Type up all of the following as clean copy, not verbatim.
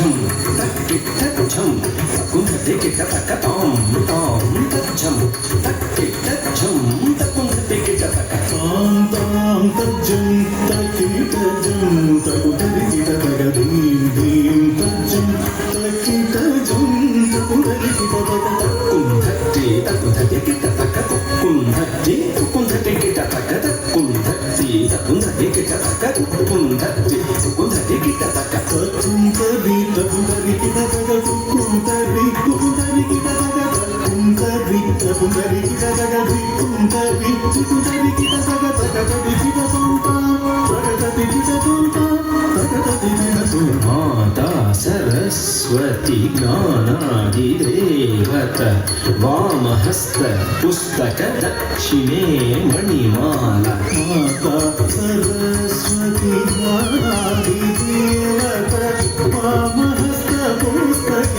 tachum tachum takunta tikita takatom tom tachum tachum takunta tikita takatom tom tachum takita jum takunta tikita takadim dim tachum takita jum takunta tikita takakum thati takunta tikita takakum thati takunta tikita takakum thati takunta tikita takakum thati takunta tikita takakum tari takunta tikita takakum tari kita takakum tari takunta tikita takakum tari takunta kita takakum kita tonta takati kita tonta takati kita tonta माता सरस्वती ज्ञानादिदेवता वामहस्त पुस्तक दक्षिणे मणिमाला माता सरस्वती ज्ञानादिदेवता वामहस्त पुस्तक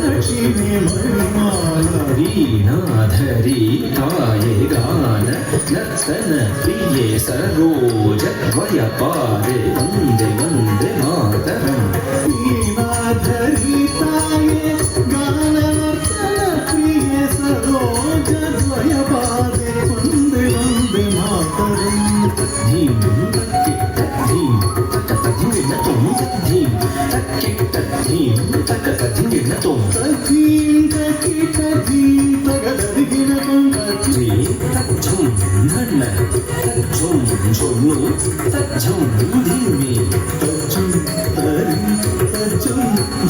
दक्षिणे मणिमाला वीणाधरी काये गान नर्तन प्रिये सरोज वयपादे वन्दे वन्दे मातरम् वीणाधरी काये गान नर्तन प्रिये सरोज वयपादे वन्दे वन्दे मातरम् धीं तक्किट धीं तकत धिंगिण तुम धीं तक्किट धीं तकत धिंगिण तुम धीं तक्किट धीं तकत धिंगिण तुम धीं तच्चुम धन तच्चुम झुनु तच्चुम धीमी तच्चुम धरी तच्चुम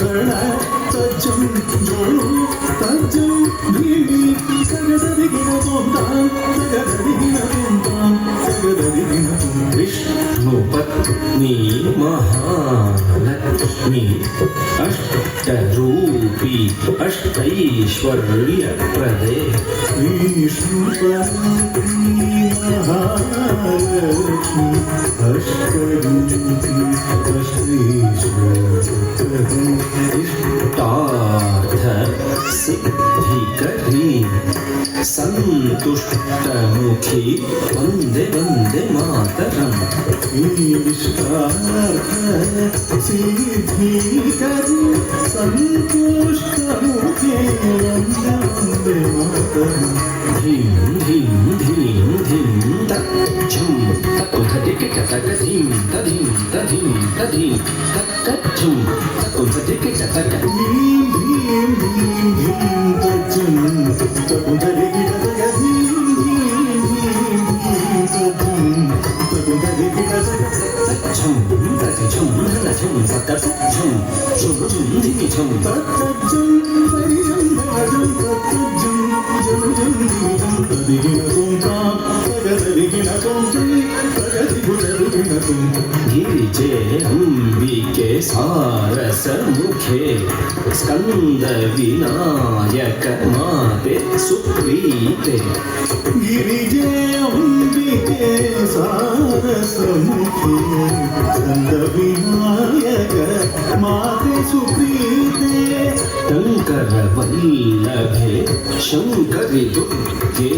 धन तच्चुम झुनु तच्चुम धीमी तकत धिंगिण तुम तकत धिंगिण तुम तकत धिंगिण तुम विष्णुपत्नी महालक्ष्मी अष्टरूपी अष्टैश्वर्यप्रदे विष्णुपत्नी महालक्ष्मी अष्टरूपी अष्टैश्वर्यप्रदे इष्टार्थ सिद्धिकरी संतुष्टमुखी वन्दे वन्दे मातरम् इष्टार्थ सिद्धिकरी संतुष्टमुखी वन्दे वन्दे मातरम् धीं धीं धीं धीं तच्चुं तकुधटिकिट तकधीं तधीं तधीं तधीं तक्कच्छुं तकुधटिकिट तकधीं धीं धीं धीं तच्चुं तकुधटिकिट तकधीं धीं धीं धीं तच्चुं तकुधटिकिट तकच्छुं तकच्छुं तकच्छुं तकच्छुं शुभुं धीमिछुं तकच्छुं परिजं भजं तकच्छुं जनुजं धीमिछुं तदिगिनतुं तां तगदिगिनतुं तगदिगुणरुगिनतुं गिरिजे अम्बिके सारसमुखे स्कन्द विनायक माते सुप्रीते गिरिजे अम्बिके सारसमुखे स्कन्द विनायक माते सुप्रीते शङ्कर वल्लभे शङ्करि दुर्गे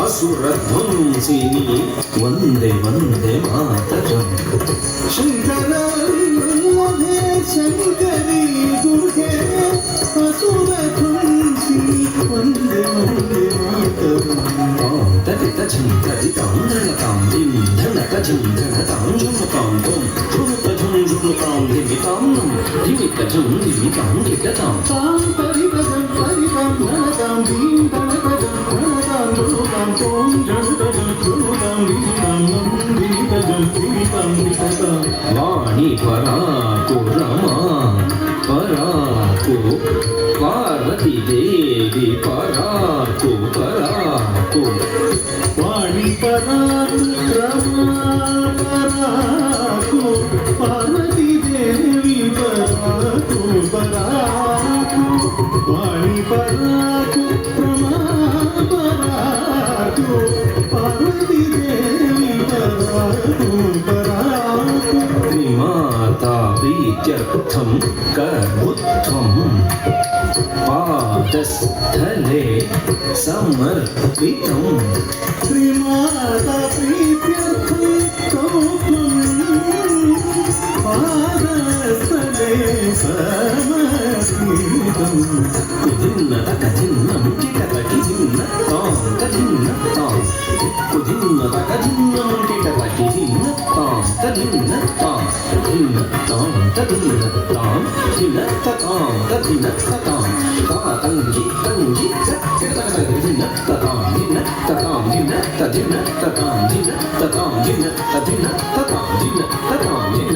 असुरध्वंसिनी वन्दे वन्दे मातरम् शङ्कर वल्लभे शङ्करि दुर्गे असुरध्वंसिनी वन्दे वन्दे मातरम् तां तदितझं तदितां धनतां दिं धनतझं धनतां झुमतां त्वं झुमतझं झुमतां धिमितां धिमितझं धिमितां धिकतां तां परितझं परितां धनतां दिं धनतझं धनतां झुमतां त्वं झुमतझं झुमतां धिमितां धिमितझं धिमितां धिकतां वाणी पराको रमा पराको पार्वती देवी पराको पराको वाणी पराको रमा पराको पार्वती देवी पराको पराको वाणी पराको रमा पराको पार्वती देवी पराको पराको माता प्रीत्यर्थं कर्मुत्वं पादस्थले समर्पितं श्रीमाता प्रीत्यर्थं पादस्थले तां धिन्न तां तधिन्न तां धिन्न ततां तधिन्न ततां ता तङ्गि तङ्गि धिन्न ततां धिन्न ततां धिन्न तधिन्न ततां धिन्न ततां धिन्न तधिन्न ततां धिन्न ततां धिन्न